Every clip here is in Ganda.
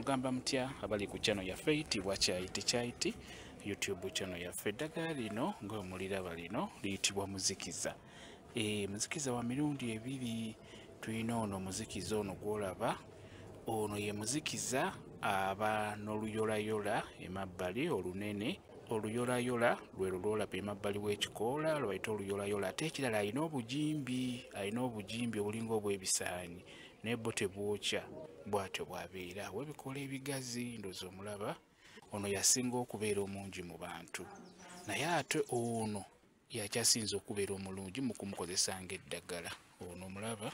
mugamba mutya abali ku channel yaffe eyitibwa Kyaiti YouTube channel yaffe. Eddagala lino ng'omuliraba lino liyitibwa muzikiza. Muzikiza wa mirundi ebiri. Tulina ono muzikiza ono gwolaba, ono ye muzikiza aba n'oluyolayola emabbali olunene. Oluyolayola lwe lwolaba emabbali w'ekikoola lwayita oluyolayola, ate ekirala alina obugimbi obulinga obw'ebisaanyi naye bo tebwokya, bw'atyo bw'abeera w'ebikoola ebigazi. Ndowooza omulaba, ono yasinga okubeera omungi mu bantu, naye ate ono yakyasinza okubeera omulungi mu kumukozesa ng'eddagala. Ono omulaba,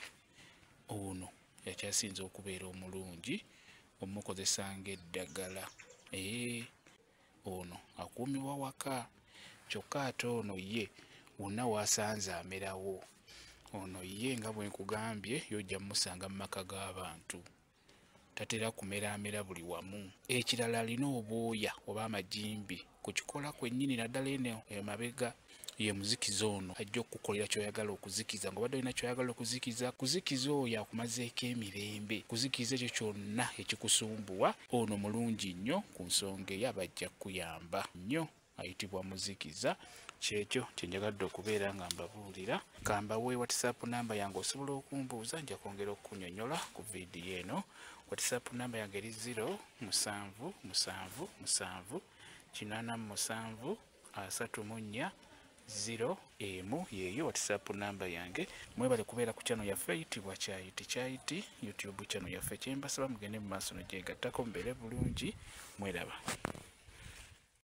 ono yakyasinza okubeera omulungi omukozesa ng'eddagala. Ono akuumibwa waka, kyokka ate ono ye wonna waasanze amerawo. Ono ye nga bwe nkugambye yojja musanga mu maka g'abantu, tatera kumeramera buli wamu. Ekirala alina obwoya oba amagimbi ku kikola kwennyini, naddala eno emabega. Ye muzikiza ono ajja okukolera ky'oyagala okuzikiza. Ng'obadde olina ky'oyagala okuzikiza, kuzikiza oyo akumazeeko emirembe, kuzikiza ekyo kyonna ekikusumbuwa. Ono mulungi nnyo ku nsonga eyo, aba ajja kukuyamba nnyo, ayitibwa muzikiza. Kyekyo kyenjagadde okubeera nga mbabuulira. Kambawe WhatsApp namba yange osobola okumbuuza, nja kwongera okukunnyonnyola ku vidiyo eno. WhatsApp namba yange eri 0778734 yeyo WhatsApp namba yange. Mwebale kubeera ku channel yaffe eyitibwa Kyaiti YouTube channel yaffe. Kyembasaba mugende mu maaso n'ogyegattako mubeere bulungi. Mweraba.